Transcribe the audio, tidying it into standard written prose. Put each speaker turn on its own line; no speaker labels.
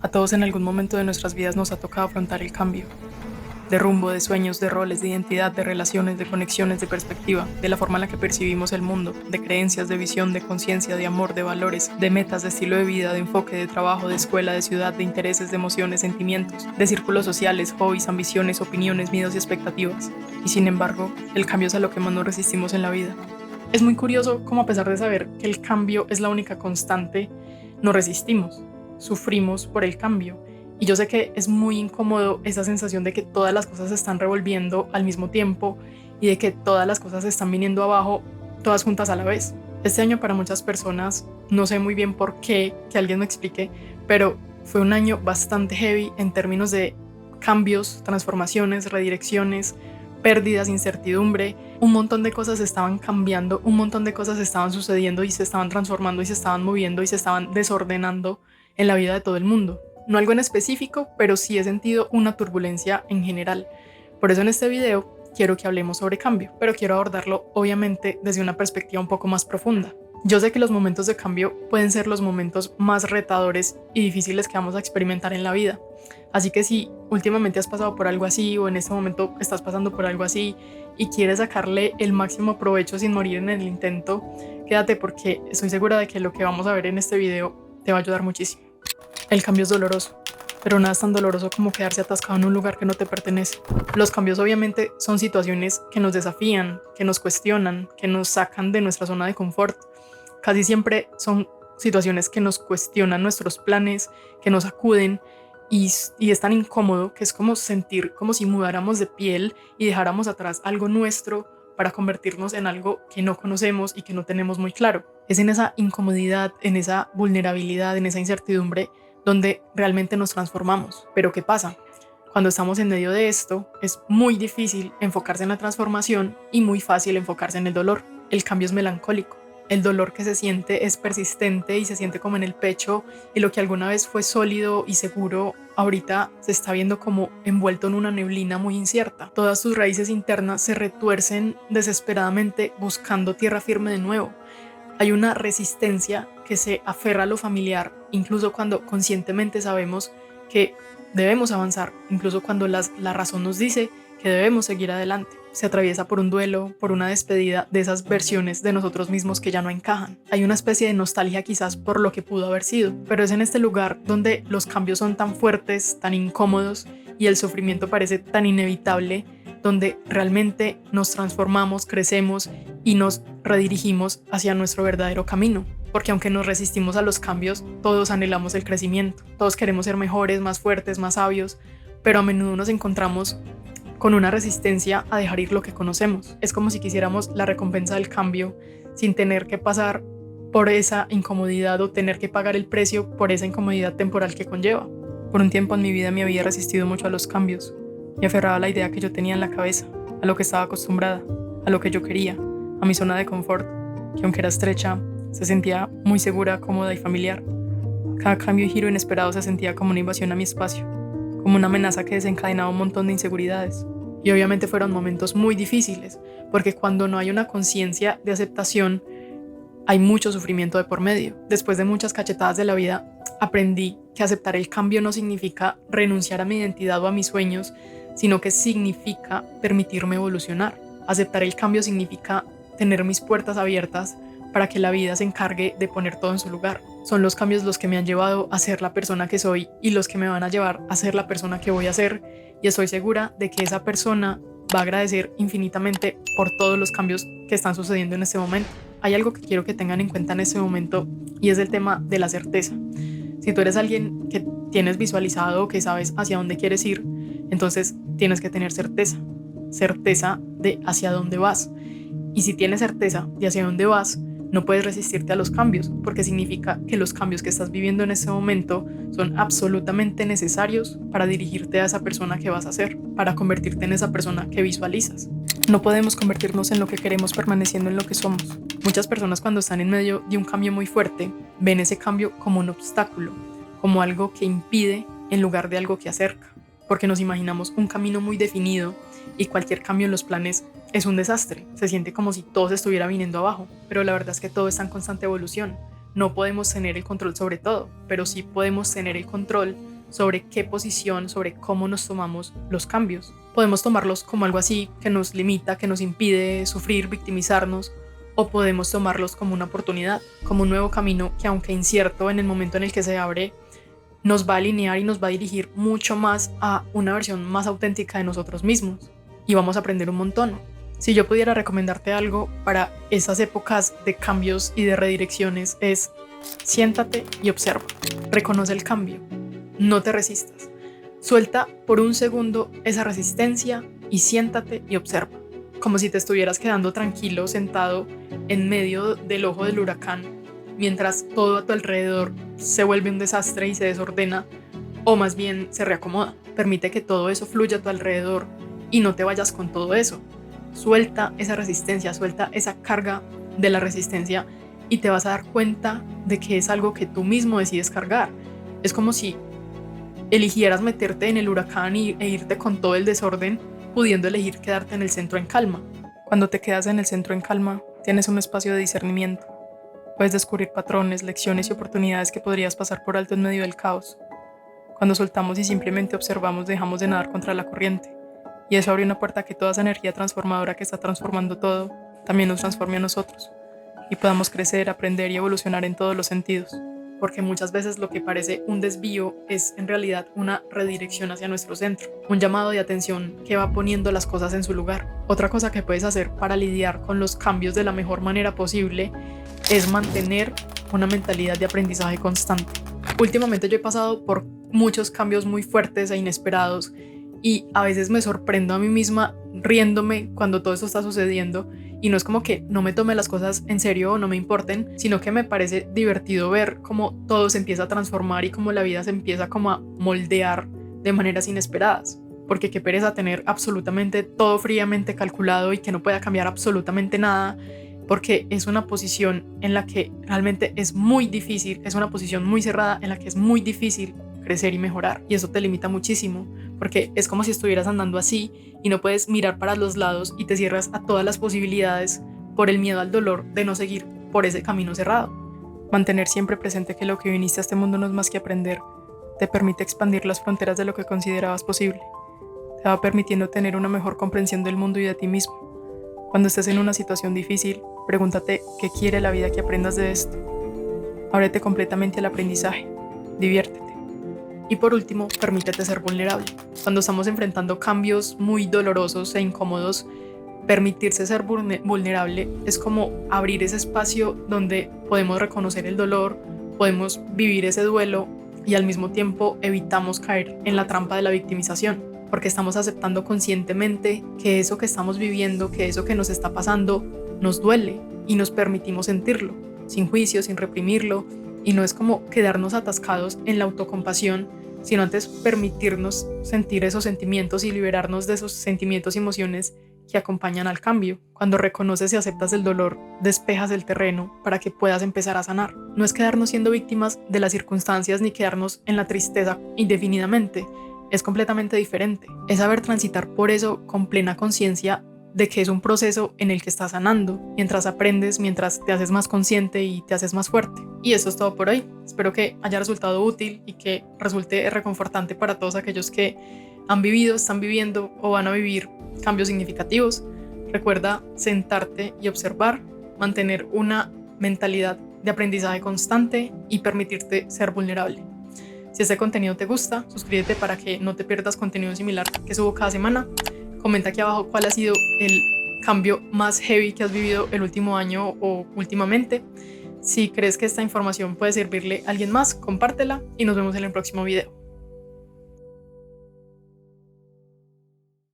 A todos en algún momento de nuestras vidas nos ha tocado afrontar el cambio. De rumbo, de sueños, de roles, de identidad, de relaciones, de conexiones, de perspectiva, de la forma en la que percibimos el mundo, de creencias, de visión, de conciencia, de amor, de valores, de metas, de estilo de vida, de enfoque, de trabajo, de escuela, de ciudad, de intereses, de emociones, sentimientos, de círculos sociales, hobbies, ambiciones, opiniones, miedos y expectativas. Y sin embargo, el cambio es a lo que más nos resistimos en la vida. Es muy curioso cómo, a pesar de saber que el cambio es la única constante, nos resistimos, sufrimos por el cambio. Y yo sé que es muy incómodo esa sensación de que todas las cosas se están revolviendo al mismo tiempo y de que todas las cosas se están viniendo abajo, todas juntas a la vez. Este año para muchas personas, no sé muy bien por qué, que alguien me explique, pero fue un año bastante heavy en términos de cambios, transformaciones, redirecciones, pérdidas, incertidumbre. Un montón de cosas estaban cambiando, un montón de cosas estaban sucediendo y se estaban transformando y se estaban moviendo y se estaban desordenando en la vida de todo el mundo. No algo en específico, pero sí he sentido una turbulencia en general. Por eso en este video quiero que hablemos sobre cambio, pero quiero abordarlo obviamente desde una perspectiva un poco más profunda. Yo sé que los momentos de cambio pueden ser los momentos más retadores y difíciles que vamos a experimentar en la vida. Así que si últimamente has pasado por algo así o en este momento estás pasando por algo así y quieres sacarle el máximo provecho sin morir en el intento, quédate porque estoy segura de que lo que vamos a ver en este video te va a ayudar muchísimo. El cambio es doloroso, pero nada es tan doloroso como quedarse atascado en un lugar que no te pertenece. Los cambios obviamente son situaciones que nos desafían, que nos cuestionan, que nos sacan de nuestra zona de confort. Casi siempre son situaciones que nos cuestionan nuestros planes, que nos sacuden y es tan incómodo que es como sentir como si mudáramos de piel y dejáramos atrás algo nuestro para convertirnos en algo que no conocemos y que no tenemos muy claro. Es en esa incomodidad, en esa vulnerabilidad, en esa incertidumbre donde realmente nos transformamos. Pero ¿qué pasa? Cuando estamos en medio de esto, es muy difícil enfocarse en la transformación y muy fácil enfocarse en el dolor. El cambio es melancólico. El dolor que se siente es persistente y se siente como en el pecho, y lo que alguna vez fue sólido y seguro, ahorita se está viendo como envuelto en una neblina muy incierta. Todas sus raíces internas se retuercen desesperadamente buscando tierra firme de nuevo. Hay una resistencia que se aferra a lo familiar, incluso cuando conscientemente sabemos que debemos avanzar, incluso cuando la razón nos dice que debemos seguir adelante. Se atraviesa por un duelo, por una despedida de esas versiones de nosotros mismos que ya no encajan. Hay una especie de nostalgia quizás por lo que pudo haber sido, pero es en este lugar donde los cambios son tan fuertes, tan incómodos y el sufrimiento parece tan inevitable, donde realmente nos transformamos, crecemos y nos redirigimos hacia nuestro verdadero camino. Porque aunque nos resistimos a los cambios, todos anhelamos el crecimiento, todos queremos ser mejores, más fuertes, más sabios, pero a menudo nos encontramos con una resistencia a dejar ir lo que conocemos. Es como si quisiéramos la recompensa del cambio sin tener que pasar por esa incomodidad o tener que pagar el precio por esa incomodidad temporal que conlleva. Por un tiempo en mi vida me había resistido mucho a los cambios. Me aferraba a la idea que yo tenía en la cabeza, a lo que estaba acostumbrada, a lo que yo quería, a mi zona de confort, que aunque era estrecha, se sentía muy segura, cómoda y familiar. Cada cambio y giro inesperado se sentía como una invasión a mi espacio, como una amenaza que desencadenaba un montón de inseguridades. Y obviamente fueron momentos muy difíciles, porque cuando no hay una conciencia de aceptación, hay mucho sufrimiento de por medio. Después de muchas cachetadas de la vida, aprendí que aceptar el cambio no significa renunciar a mi identidad o a mis sueños, sino que significa permitirme evolucionar. Aceptar el cambio significa tener mis puertas abiertas para que la vida se encargue de poner todo en su lugar. Son los cambios los que me han llevado a ser la persona que soy y los que me van a llevar a ser la persona que voy a ser, y estoy segura de que esa persona va a agradecer infinitamente por todos los cambios que están sucediendo en este momento. Hay algo que quiero que tengan en cuenta en este momento y es el tema de la certeza. Si tú eres alguien que tienes visualizado o que sabes hacia dónde quieres ir, entonces tienes que tener certeza, certeza de hacia dónde vas. Y si tienes certeza de hacia dónde vas, no puedes resistirte a los cambios, porque significa que los cambios que estás viviendo en este momento son absolutamente necesarios para dirigirte a esa persona que vas a ser, para convertirte en esa persona que visualizas. No podemos convertirnos en lo que queremos permaneciendo en lo que somos. Muchas personas, cuando están en medio de un cambio muy fuerte, ven ese cambio como un obstáculo, como algo que impide en lugar de algo que acerca, porque nos imaginamos un camino muy definido y cualquier cambio en los planes es un desastre. Se siente como si todo se estuviera viniendo abajo, pero la verdad es que todo está en constante evolución. No podemos tener el control sobre todo, pero sí podemos tener el control sobre qué posición, sobre cómo nos tomamos los cambios. Podemos tomarlos como algo así que nos limita, que nos impide sufrir, victimizarnos, o podemos tomarlos como una oportunidad, como un nuevo camino que, aunque incierto en el momento en el que se abre, nos va a alinear y nos va a dirigir mucho más a una versión más auténtica de nosotros mismos, y vamos a aprender un montón. Si yo pudiera recomendarte algo para esas épocas de cambios y de redirecciones, es: siéntate y observa. Reconoce el cambio. No te resistas. Suelta por un segundo esa resistencia y siéntate y observa. Como si te estuvieras quedando tranquilo, sentado en medio del ojo del huracán, mientras todo a tu alrededor se vuelve un desastre y se desordena, o más bien se reacomoda. Permite que todo eso fluya a tu alrededor y no te vayas con todo eso. Suelta esa resistencia, suelta esa carga de la resistencia y te vas a dar cuenta de que es algo que tú mismo decides cargar. Es como si eligieras meterte en el huracán e irte con todo el desorden, pudiendo elegir quedarte en el centro en calma. Cuando te quedas en el centro en calma, tienes un espacio de discernimiento. Puedes descubrir patrones, lecciones y oportunidades que podrías pasar por alto en medio del caos. Cuando soltamos y simplemente observamos, dejamos de nadar contra la corriente. Y eso abre una puerta a que toda esa energía transformadora que está transformando todo, también nos transforme a nosotros. Y podamos crecer, aprender y evolucionar en todos los sentidos. Porque muchas veces lo que parece un desvío es en realidad una redirección hacia nuestro centro, un llamado de atención que va poniendo las cosas en su lugar. Otra cosa que puedes hacer para lidiar con los cambios de la mejor manera posible es mantener una mentalidad de aprendizaje constante. Últimamente yo he pasado por muchos cambios muy fuertes e inesperados y a veces me sorprendo a mí misma riéndome cuando todo esto está sucediendo. Y no es como que no me tome las cosas en serio o no me importen, sino que me parece divertido ver cómo todo se empieza a transformar y cómo la vida se empieza como a moldear de maneras inesperadas. Porque qué pereza tener absolutamente todo fríamente calculado y que no pueda cambiar absolutamente nada, porque es una posición en la que realmente es muy difícil, es una posición muy cerrada en la que es muy difícil crecer y mejorar, y eso te limita muchísimo, porque es como si estuvieras andando así y no puedes mirar para los lados y te cierras a todas las posibilidades por el miedo al dolor de no seguir por ese camino cerrado. Mantener siempre presente que lo que viniste a este mundo no es más que aprender, te permite expandir las fronteras de lo que considerabas posible, te va permitiendo tener una mejor comprensión del mundo y de ti mismo. Cuando estés en una situación difícil, pregúntate qué quiere la vida que aprendas de esto. Ábrete completamente al aprendizaje, diviértete. Y por último, permítete ser vulnerable. Cuando estamos enfrentando cambios muy dolorosos e incómodos, permitirse ser vulnerable es como abrir ese espacio donde podemos reconocer el dolor, podemos vivir ese duelo y al mismo tiempo evitamos caer en la trampa de la victimización, porque estamos aceptando conscientemente que eso que estamos viviendo, que eso que nos está pasando, nos duele y nos permitimos sentirlo, sin juicio, sin reprimirlo. Y no es como quedarnos atascados en la autocompasión, sino antes permitirnos sentir esos sentimientos y liberarnos de esos sentimientos y emociones que acompañan al cambio. Cuando reconoces y aceptas el dolor, despejas el terreno para que puedas empezar a sanar. No es quedarnos siendo víctimas de las circunstancias ni quedarnos en la tristeza indefinidamente. Es completamente diferente. Es saber transitar por eso con plena conciencia de que es un proceso en el que estás sanando, mientras aprendes, mientras te haces más consciente y te haces más fuerte. Y eso es todo por hoy. Espero que haya resultado útil y que resulte reconfortante para todos aquellos que han vivido, están viviendo o van a vivir cambios significativos. Recuerda sentarte y observar, mantener una mentalidad de aprendizaje constante y permitirte ser vulnerable. Si este contenido te gusta, suscríbete para que no te pierdas contenido similar que subo cada semana. Comenta aquí abajo cuál ha sido el cambio más heavy que has vivido el último año o últimamente. Si crees que esta información puede servirle a alguien más, compártela y nos vemos en el próximo video.